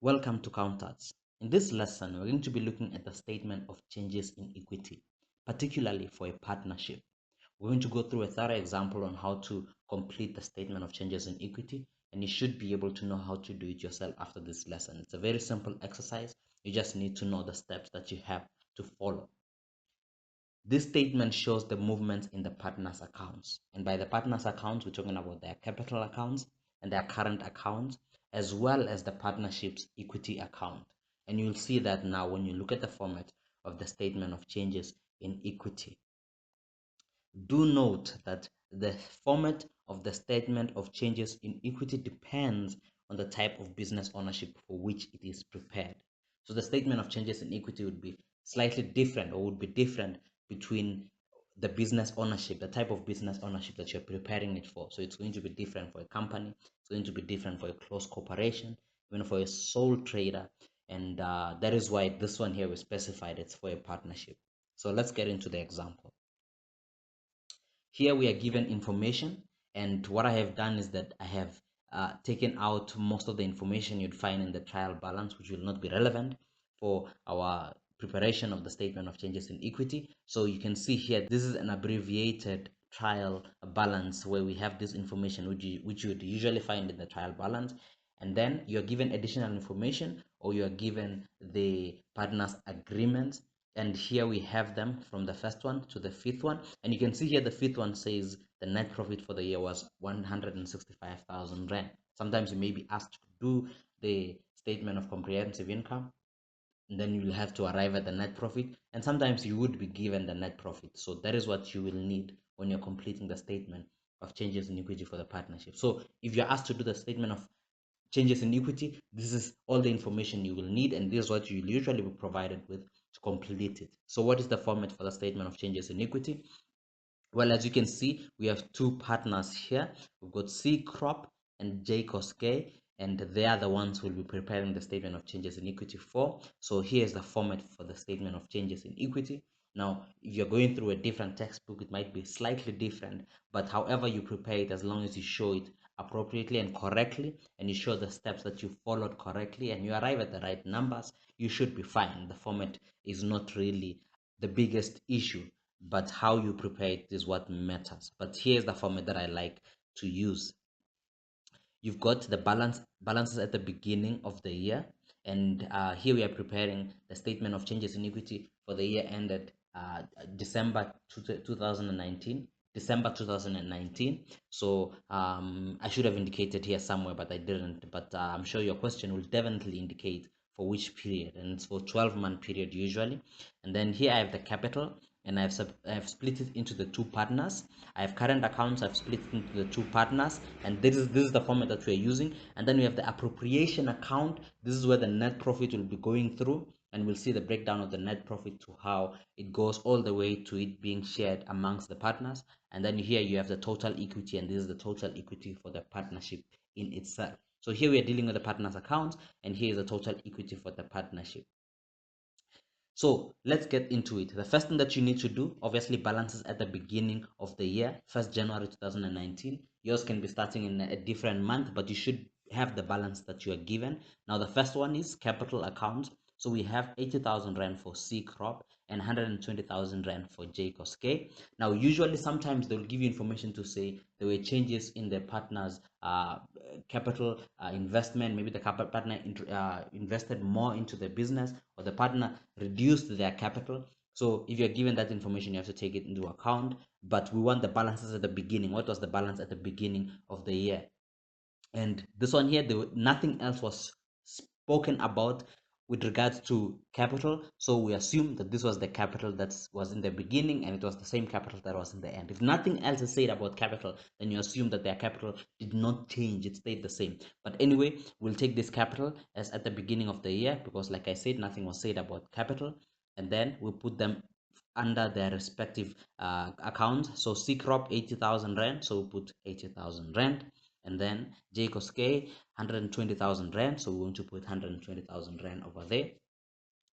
Welcome to Counters. In this lesson, we're going to be looking at the statement of changes in equity, particularly for a partnership. We're going to go through a thorough example on how to complete the statement of changes in equity, and you should be able to know how to do it yourself after this lesson. It's a very simple exercise. You just need to know the steps that you have to follow. This statement shows the movements in the partners' accounts. And by the partners' accounts, we're talking about their capital accounts and their current accounts, as well as the partnership's equity account. And you'll see that now when you look at the format of the statement of changes in equity. Do note that the format of the statement of changes in equity depends on the type of business ownership for which it is prepared. So the statement of changes in equity would be slightly different or would be different between the business ownership, the type of business ownership that you're preparing it for. So it's going to be different for a company, it's going to be different for a close corporation, even for a sole trader. And that is why this one here was specified, it's for a partnership. So let's get into the example. Here we are given information, and what I have done is that I have taken out most of the information you'd find in the trial balance, which will not be relevant for our preparation of the statement of changes in equity. So you can see here, this is an abbreviated trial balance where we have this information which you would usually find in the trial balance, and then you're given additional information, or you're given the partners agreements. And here we have them from the first one to the fifth one, and you can see here the fifth one says the net profit for the year was 165,000 rand. Sometimes you may be asked to do the statement of comprehensive income, and then you'll have to arrive at the net profit, and sometimes you would be given the net profit. So that is what you will need when you're completing the statement of changes in equity for the partnership. So if you're asked to do the statement of changes in equity, this is all the information you will need, and this is what you'll usually be provided with to complete it. So what is the format for the statement of changes in equity? Well, as you can see, we have two partners here. We've got C Crop and J Koske, and they are the ones who will be preparing the statement of changes in equity for. So here's the format for the statement of changes in equity. Now, if you're going through a different textbook, it might be slightly different, but however you prepare it, as long as you show it appropriately and correctly, and you show the steps that you followed correctly, and you arrive at the right numbers, you should be fine. The format is not really the biggest issue, but how you prepare it is what matters. But here's the format that I like to use. You've got the balances at the beginning of the year, and here we are preparing the statement of changes in equity for the year ended December 2019. December 2019. So I should have indicated here somewhere, but I didn't. But I'm sure your question will definitely indicate for which period, and it's for 12-month period usually. And then here I have the capital, and I have split it into the two partners. I have current accounts, I've split it into the two partners, and this is the format that we're using. And then we have the appropriation account. This is where the net profit will be going through, and we'll see the breakdown of the net profit to how it goes all the way to it being shared amongst the partners. And then here you have the total equity, and this is the total equity for the partnership in itself. So here we are dealing with the partners accounts, and here is the total equity for the partnership. So let's get into it. The first thing that you need to do, obviously, balances at the beginning of the year, 1st January 2019. Yours can be starting in a different month, but you should have the balance that you are given. Now, the first one is capital accounts. So we have 80,000 Rand for C Crop and 120,000 Rand for J Koske. Now, usually, sometimes they'll give you information to say there were changes in the partner's capital investment. Maybe the partner invested more into the business, or the partner reduced their capital. So if you're given that information, you have to take it into account. But we want the balances at the beginning. What was the balance at the beginning of the year? And this one here, nothing else was spoken about with regards to capital. So we assume that this was the capital that was in the beginning, and it was the same capital that was in the end. If nothing else is said about capital, then you assume that their capital did not change, it stayed the same. But anyway, we'll take this capital as at the beginning of the year, because like I said, nothing was said about capital. And then we'll put them under their respective accounts. So C Crop 80,000 Rand, so we'll put 80,000 Rand. And then J Koske 120,000 Rand, so we want to put 120,000 Rand over there.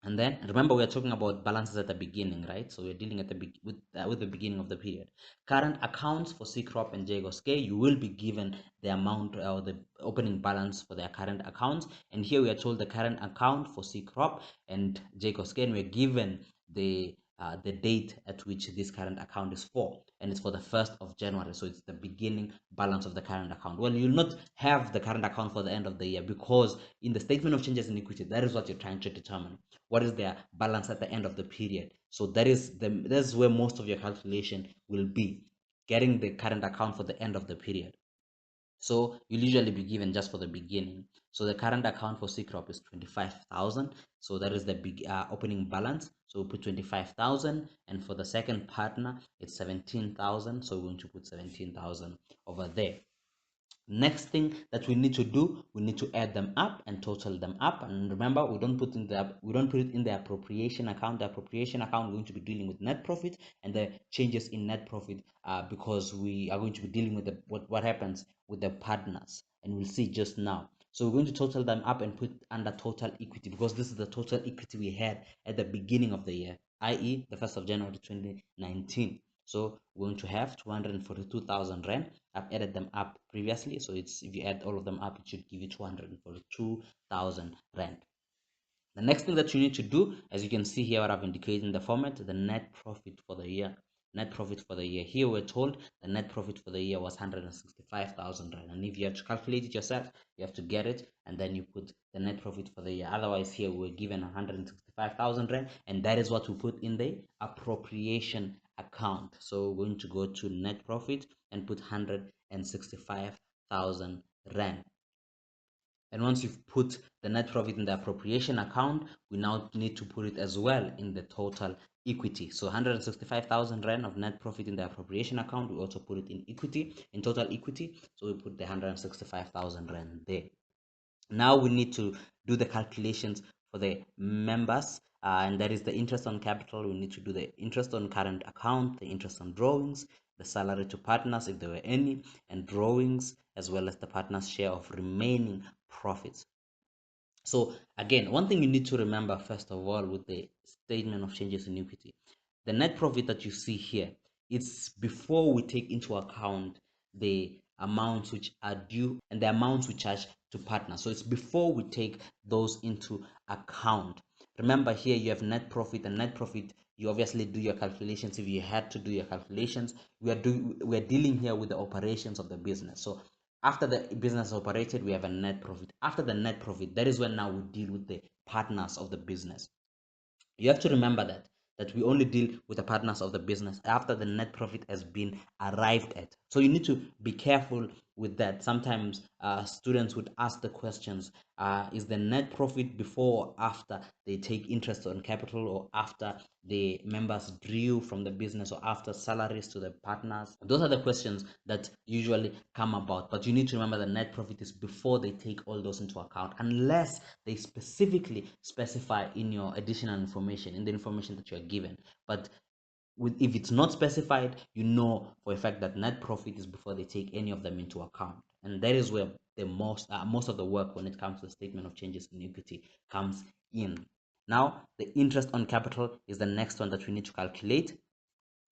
And then remember, we are talking about balances at the beginning, right? So we're dealing at the with the beginning of the period. Current accounts for C crop and JGOSK, you will be given the amount or the opening balance for their current accounts. And here we are told the current account for C crop and JGOSK, and we're given the date at which this current account is for, and it's for the 1st of January. So it's the beginning balance of the current account. Well, you'll not have the current account for the end of the year, because in the statement of changes in equity, that is what you're trying to determine. What is their balance at the end of the period? So that's where most of your calculation will be, getting the current account for the end of the period. So you'll usually be given just for the beginning. So the current account for C crop is 25,000. So that is the big opening balance. So we'll put 25,000, and for the second partner, it's 17,000. So we're going to put 17,000 over there. Next thing that we need to do, we need to add them up and total them up. And remember, we don't put it in the appropriation account. The appropriation account, we're going to be dealing with net profit and the changes in net profit, because we are going to be dealing with what happens with the partners, and we'll see just now. So we're going to total them up and put under total equity, because this is the total equity we had at the beginning of the year, i.e. the 1st of January 2019. So we're going to have 242,000 rand. I've added them up previously, so it's, if you add all of them up, it should give you 242,000 rand. The next thing that you need to do, as you can see here, what I've indicated in the format, the net profit for the year. Net profit for the year. Here we're told the net profit for the year was 165,000 rand. And if you have to calculate it yourself, you have to get it and then you put the net profit for the year. Otherwise, here we're given 165,000 rand, and that is what we put in the appropriation account. So we're going to go to net profit and put 165,000 rand. And once you've put the net profit in the appropriation account, we now need to put it as well in the total equity. So 165,000 rand of net profit in the appropriation account, we also put it in equity, in total equity. So we put the 165,000 rand there. Now we need to do the calculations for the members, and that is the interest on capital. We need to do the interest on current account, the interest on drawings, the salary to partners if there were any, and drawings, as well as the partners' share of remaining profits. So again, one thing you need to remember first of all with the statement of changes in equity, the net profit that you see here, it's before we take into account the amounts which are due and the amounts we charge to partners. So it's before we take those into account. Remember, here you have net profit, and net profit, you obviously do your calculations. If you had to do your calculations, we are dealing here with the operations of the business. So after the business operated, we have a net profit. After the net profit, that is when now we deal with the partners of the business. You have to remember that we only deal with the partners of the business after the net profit has been arrived at. So you need to be careful with that. Sometimes students would ask the questions, is the net profit before or after they take interest on capital, or after the members drew from the business, or after salaries to the partners? Those are the questions that usually come about, but you need to remember the net profit is before they take all those into account, unless they specifically specify in your additional information, in the information that you are given. But if it's not specified, you know for a fact that net profit is before they take any of them into account. And that is where the most of the work when it comes to the statement of changes in equity comes in. Now, the interest on capital is the next one that we need to calculate.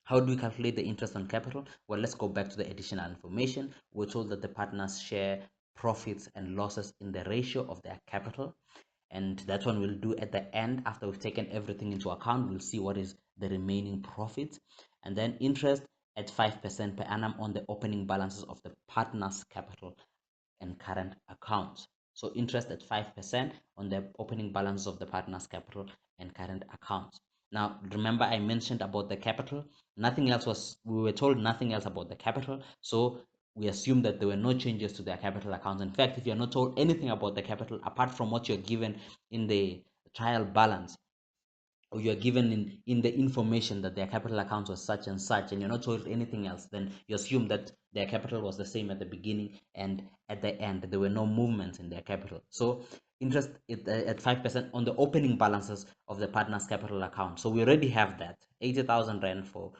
How do we calculate the interest on capital? Well, let's go back to the additional information. We're told that the partners share profits and losses in the ratio of their capital, and that one we'll do at the end. After we've taken everything into account, we'll see what is the remaining profit. And then interest at 5% per annum on the opening balances of the partners' capital and current accounts. So interest at 5% on the opening balance of the partner's capital and current accounts. Now, remember I mentioned about the capital. We were told nothing else about the capital. So we assume that there were no changes to their capital accounts. In fact, if you're not told anything about the capital, apart from what you're given in the trial balance, or you're given in the information that their capital account was such and such, and you're not told anything else, then you assume that their capital was the same at the beginning and at the end. There were no movements in their capital. So interest at 5% on the opening balances of the partner's capital account. So we already have that 80,000 rand for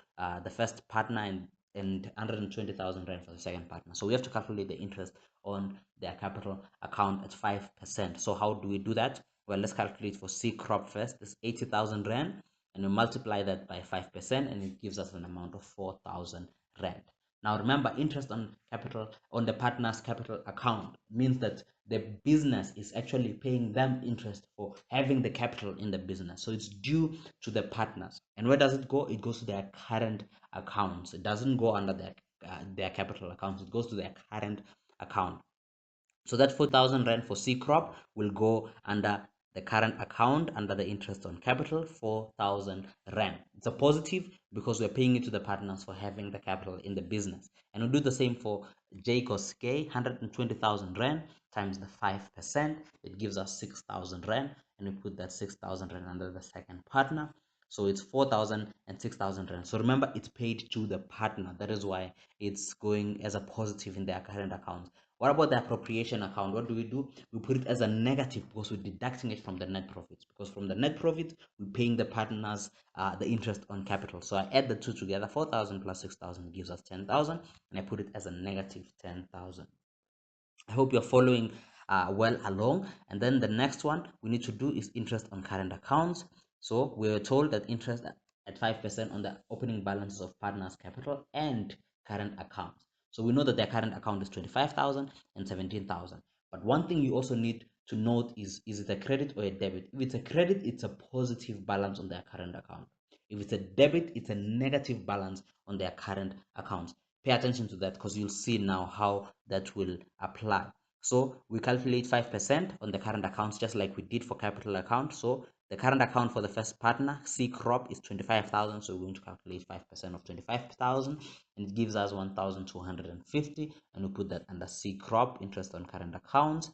the first partner, and 120,000 rand for the second partner. So we have to calculate the interest on their capital account at 5%. So how do we do that? Well, let's calculate for C crop first. It's 80,000 rand, and we multiply that by 5%, and it gives us an amount of 4,000 rand. Now remember, interest on capital on the partner's capital account means that the business is actually paying them interest for having the capital in the business. So it's due to the partners. And where does it go? It goes to their current accounts. It doesn't go under their capital accounts. It goes to their current account. So that 4,000 rand for C crop will go under the current account under the interest on capital, 4,000 rand. It's a positive because we're paying it to the partners for having the capital in the business. And we'll do the same for Jacob's K, 120,000 rand times the 5%. It gives us 6,000 rand, and we put that 6,000 rand under the second partner. So it's 4,000 and 6,000 rand. So remember, it's paid to the partner. That is why it's going as a positive in their current accounts. What about the appropriation account? What do? We put it as a negative because we're deducting it from the net profits. Because from the net profit, we're paying the partners the interest on capital. So I add the two together, 4,000 plus 6,000 gives us 10,000, and I put it as a negative 10,000. I hope you're following well along. And then the next one we need to do is interest on current accounts. So we were told that interest at 5% on the opening balances of partners' capital and current accounts. So we know that their current account is 25,000 and 17,000. But one thing you also need to note is it a credit or a debit? If it's a credit, it's a positive balance on their current account. If it's a debit, it's a negative balance on their current accounts. Pay attention to that because you'll see now how that will apply. So we calculate 5% on the current accounts just like we did for capital account. So the current account for the first partner, C crop, is 25,000. So we're going to calculate 5% of 25,000, and it gives us 1,250. And we put that under C crop, interest on current accounts.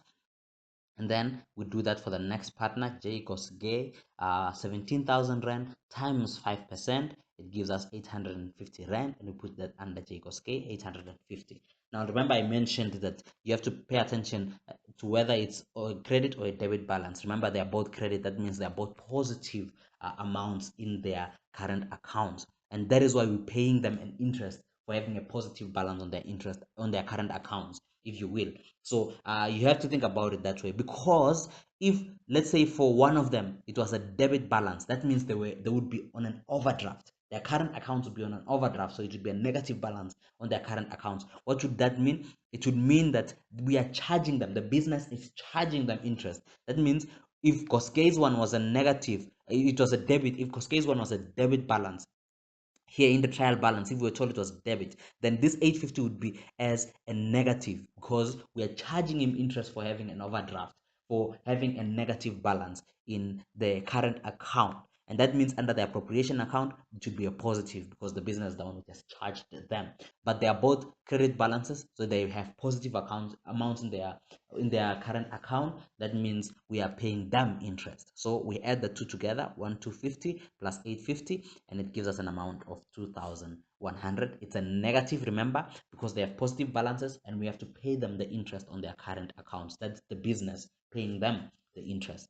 And then we do that for the next partner, J equals Gay, 17,000 rand times 5%. It gives us 850 rand, and we put that under J equals K, 850. Now remember, I mentioned that you have to pay attention to whether it's a credit or a debit balance. Remember, they are both credit. That means they are both positive amounts in their current accounts, and that is why we're paying them an interest for having a positive balance on their interest on their current accounts, if you will. So you have to think about it that way, because if, let's say, for one of them it was a debit balance, that means they would be on an overdraft. Their current accounts would be on an overdraft, so it would be a negative balance on their current accounts. What would that mean? It would mean that we are charging them, the business is charging them interest. That means if Koskei's one was a negative, it was a debit. If Koskei's one was a debit balance, here in the trial balance, if we were told it was debit, then this 850 would be as a negative because we are charging him interest for having an overdraft, for having a negative balance in the current account. And that means under the appropriation account, it should be a positive because the business is the one who just charged them. But they are both credit balances, so they have positive amounts in their current account. That means we are paying them interest. So we add the two together, 1,250 plus 850, and it gives us an amount of 2,100. It's a negative, remember, because they have positive balances and we have to pay them the interest on their current accounts. That's the business paying them the interest.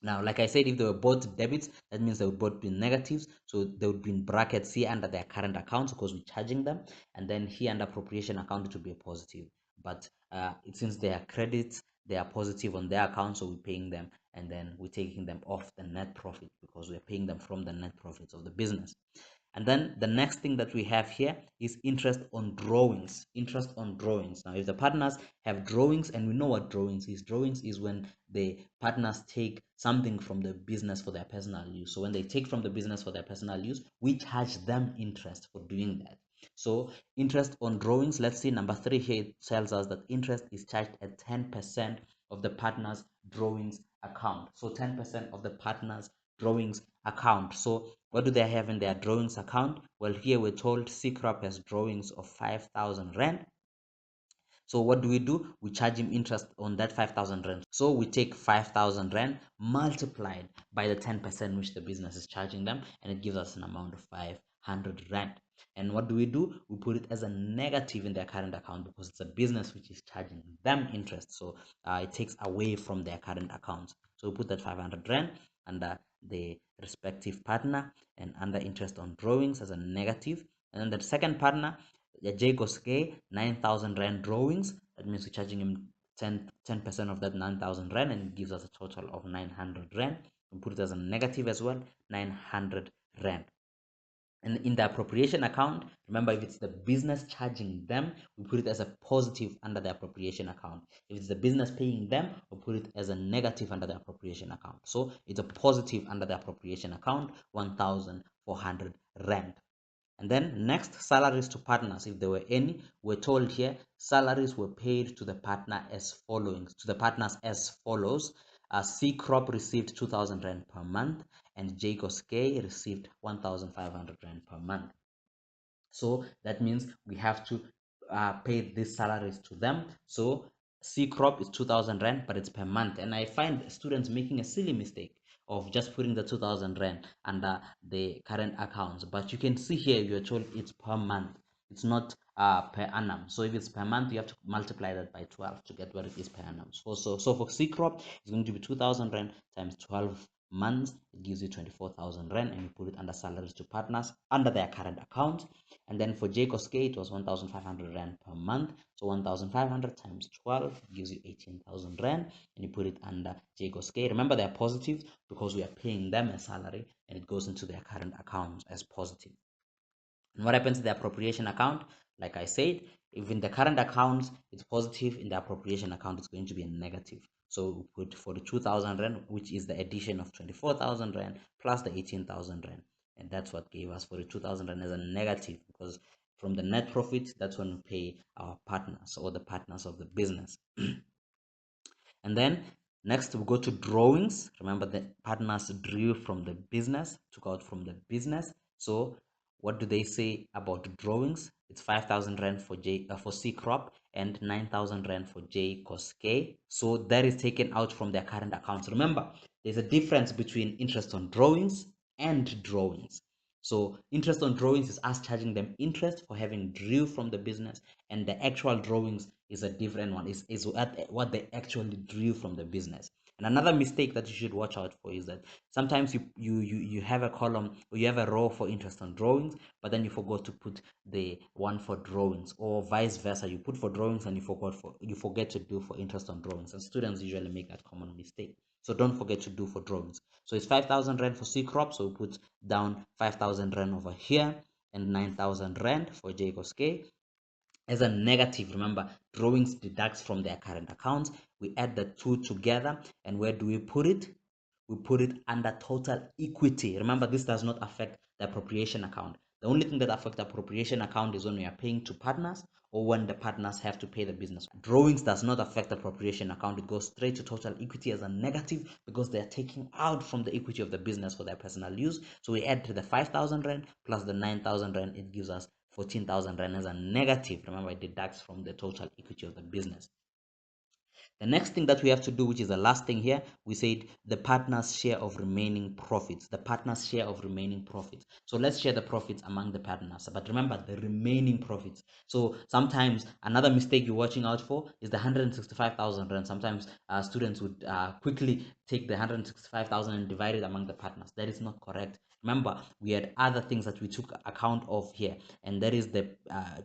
Now, like I said, if they were both debits, that means they would both be negatives. So they would be in brackets here under their current accounts because we're charging them. And then here under appropriation account, it would be a positive. But since they are credits, they are positive on their account, so we're paying them. And then we're taking them off the net profit because we're paying them from the net profits of the business. And then the next thing that we have here is interest on drawings. Interest on drawings. Now, if the partners have drawings, and we know what drawings is when the partners take something from the business for their personal use. So when they take from the business for their personal use, we charge them interest for doing that. So interest on drawings, let's see number 3 here, it tells us that interest is charged at 10% of the partner's drawings account. So 10% of the partner's drawings account. So what do they have in their drawings account? Well, here we're told C crop has drawings of 5,000 rand. So what do? We charge him interest on that 5,000 rand. So we take 5,000 rand multiplied by the 10% which the business is charging them, and it gives us an amount of 500 rand. And what do? We put it as a negative in their current account because it's a business which is charging them interest. So it takes away from their current accounts. So we put that 500 rand under the respective partner and under interest on drawings as a negative. And then the second partner, J goes K, 9,000 rand drawings. That means we're charging him 10% of that 9,000 rand, and it gives us a total of 900 rand. We put it as a negative as well, 900 rand. And in the appropriation account, remember, if it's the business charging them, we put it as a positive under the appropriation account. If it's the business paying them, we put it as a negative under the appropriation account. So it's a positive under the appropriation account, 1,400 rand. And then next, salaries to partners, if there were any. We're told here salaries were paid to the partner as following, to the partners as follows. C Crop received 2,000 rand per month, and Jacobs K received 1,500 rand per month. So that means we have to pay these salaries to them. So C Crop is 2,000 rand, but it's per month. And I find students making a silly mistake of just putting the 2,000 rand under the current accounts. But you can see here, you're told it's per month. It's not per annum. So if it's per month, you have to multiply that by 12 to get what it is per annum. So for C Crop, it's going to be 2,000 rand times 12 months. It gives you 24,000 rand, and you put it under salaries to partners under their current account. And then for Jacobs K, it was 1,500 rand per month. So 1,500 times 12 gives you 18,000 rand, and you put it under Jacobs K. Remember, they're positive because we are paying them a salary, and it goes into their current account as positive. And what happens to the appropriation account? Like I said, if in the current account it's positive, in the appropriation account it's going to be a negative. So we put 42,000 rand, which is the addition of 24,000 rand plus the 18,000 rand. And that's what gave us 42,000 rand as a negative, because from the net profit, that's when we pay our partners or the partners of the business. And then next we go to drawings. Remember, the partners drew from the business, took out from the business. So what do they say about drawings? It's 5,000 rand for C Crop and 9,000 rand for J Koske. So that is taken out from their current accounts. Remember, there's a difference between interest on drawings and drawings. So interest on drawings is us charging them interest for having drew from the business, and the actual drawings is a different one. Is what they actually drew from the business. And another mistake that you should watch out for is that sometimes you have a column or you have a row for interest on drawings, but then you forgot to put the one for drawings, or vice versa. You put for drawings and you forget to do for interest on drawings. And students usually make that common mistake. So don't forget to do for drawings. So it's 5,000 rand for C Crop. So we put down 5,000 rand over here and 9,000 rand for Jacobs K as a negative. Remember, drawings deducts from their current accounts. We add the two together, and where do we put it? We put it under total equity. Remember, this does not affect the appropriation account. The only thing that affects the appropriation account is when we are paying to partners or when the partners have to pay the business. Drawings does not affect the appropriation account. It goes straight to total equity as a negative because they are taking out from the equity of the business for their personal use. So we add to the 5,000 rand plus the 9,000 rand. It gives us 14,000 rand as a negative. Remember, it deducts from the total equity of the business. The next thing that we have to do, which is the last thing here, we said the partner's share of remaining profits. The partner's share of remaining profits. So let's share the profits among the partners. But remember, the remaining profits. So sometimes another mistake you're watching out for is the 165,000 rand. Sometimes students would quickly take the 165,000 and divide it among the partners. That is not correct. Remember, we had other things that we took account of here, and that is the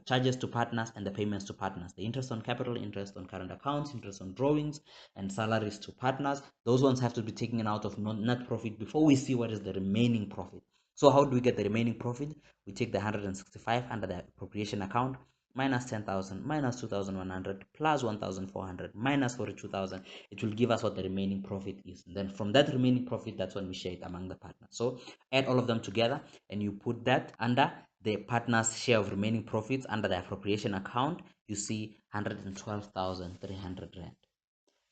charges to partners and the payments to partners. The interest on capital, interest on current accounts, interest on drawings, and salaries to partners. Those ones have to be taken out of net profit before we see what is the remaining profit. So how do we get the remaining profit? We take the 165 under the appropriation account, minus 10,000, minus 2,100, plus 1,400, minus 42,000. It will give us what the remaining profit is. And then from that remaining profit, that's when we share it among the partners. So add all of them together, and you put that under the partner's share of remaining profits under the appropriation account. You see 112,300 rand.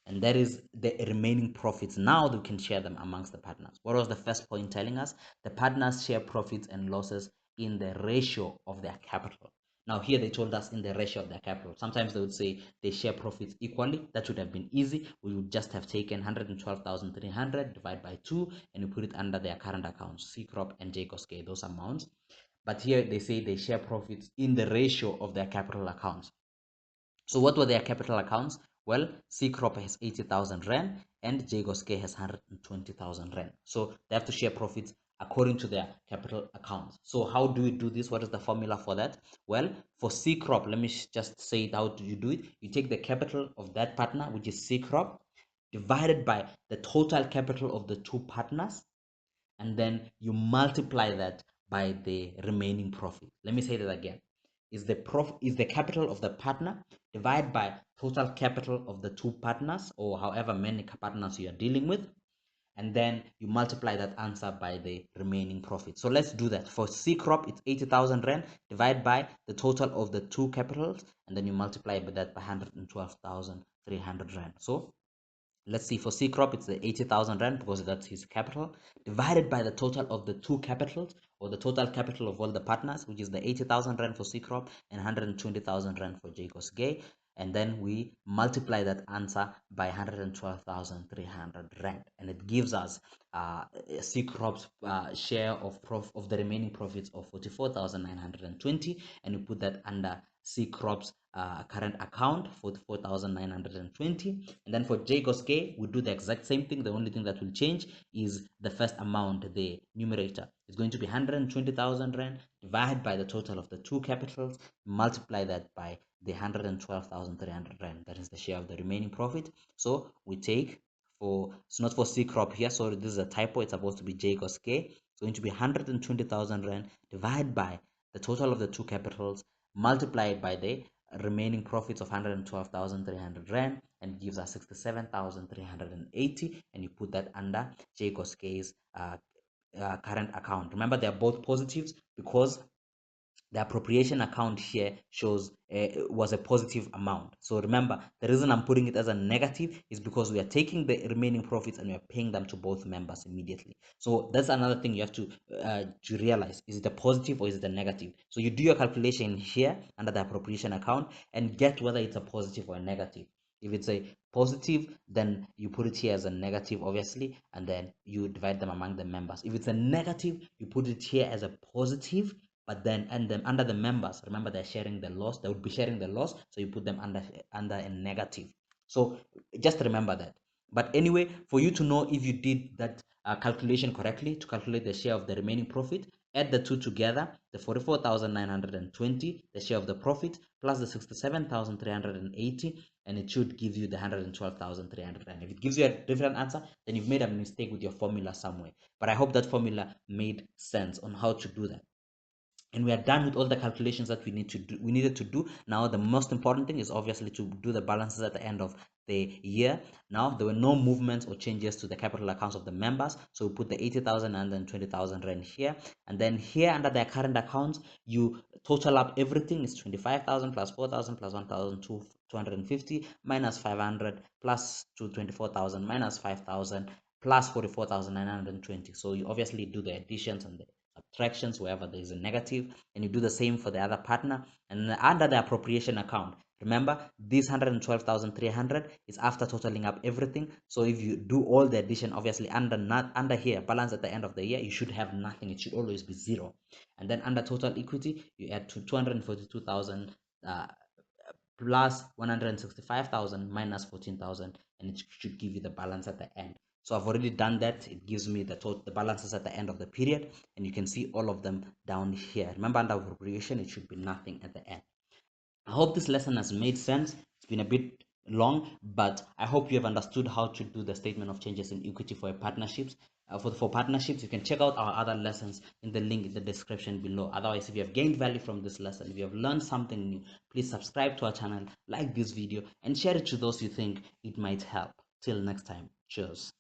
And that is the remaining profits. Now we can share them amongst the partners. What was the first point telling us? The partners share profits and losses in the ratio of their capital. Now here they told us in the ratio of their capital. Sometimes they would say they share profits equally. That would have been easy. We would just have taken 112,300 divided by 2, and we put it under their current accounts, C Crop and Jacobs K, those amounts. But here they say they share profits in the ratio of their capital accounts. So what were their capital accounts? Well, C Crop has 80,000 rand and Jacobs K has 120,000 rand. So they have to share profits according to their capital accounts. So how do we do this? What is the formula for that? Well, for C crop, let me just say it. How do you do it? You take the capital of that partner, which is C crop, divided by the total capital of the two partners, and then you multiply that by the remaining profit. Let me say that again. Is the capital of the partner divided by total capital of the two partners, or however many partners you are dealing with, and then you multiply that answer by the remaining profit. So let's do that. For C crop, it's 80,000 rand divided by the total of the two capitals, and then you multiply that by 112,300 rand. So let's see, for C crop, it's the 80,000 rand because that's his capital, divided by the total of the two capitals, or the total capital of all the partners, which is the 80,000 rand for C crop and 120,000 rand for Jacobs Gay. And then we multiply that answer by 112,300 rand, and it gives us C crop's share of the remaining profits of 44,920, and you put that under C crop's current account, 44,920. And then for Jacobs K, we do the exact same thing. The only thing that will change is the first amount. The numerator is going to be 120,000 rand divided by the total of the two capitals, multiply that by the 112,300 rand. That is the share of the remaining profit. So we take, for, it's not for C crop here, sorry, this is a typo. It's supposed to be Jacobs K. It's going to be 120,000 rand divided by the total of the two capitals, multiplied by the remaining profits of 112,300 rand, and gives us 67,380, and you put that under Jacobs K's current account. Remember, they are both positives because the appropriation account here shows was a positive amount. So remember, the reason I'm putting it as a negative is because we are taking the remaining profits and we are paying them to both members immediately. So that's another thing you have to realize: is it a positive or is it a negative? So you do your calculation here under the appropriation account and get whether it's a positive or a negative. If it's a positive, then you put it here as a negative, obviously, and then you divide them among the members. If it's a negative, you put it here as a positive, but then under the members, remember, they're sharing the loss. They would be sharing the loss, so you put them under a negative. So just remember that. But anyway, for you to know if you did that calculation correctly, to calculate the share of the remaining profit, add the two together: the 44,920, the share of the profit, plus the 67,380, and it should give you the 112,300. And if it gives you a different answer, then you've made a mistake with your formula somewhere. But I hope that formula made sense on how to do that. And we are done with all the calculations that we needed to do. Now the most important thing is obviously to do the balances at the end of the year. Now there were no movements or changes to the capital accounts of the members, so we put the 80,000 and then 20,000 rand here, and then here under their current accounts, you total up everything. It's 25,000 plus 4,000 plus 1,250 minus 500 plus 24,000 minus 5,000 plus 44,920. So you obviously do the additions and the subtractions wherever there is a negative, and you do the same for the other partner. And under the appropriation account, remember, this 112,300 is after totaling up everything. So if you do all the addition, obviously under here, balance at the end of the year, you should have nothing. It should always be zero. And then under total equity, you add to 242,000 plus 165,000 minus 14,000, and it should give you the balance at the end. So I've already done that. It gives me the total, the balances at the end of the period, and you can see all of them down here. Remember, under appropriation, it should be nothing at the end. I hope this lesson has made sense. It's been a bit long, but I hope you have understood how to do the statement of changes in equity for partnerships. For partnerships, you can check out our other lessons in the link in the description below. Otherwise, if you have gained value from this lesson, if you have learned something new, please subscribe to our channel, like this video, and share it to those you think it might help. Till next time, cheers.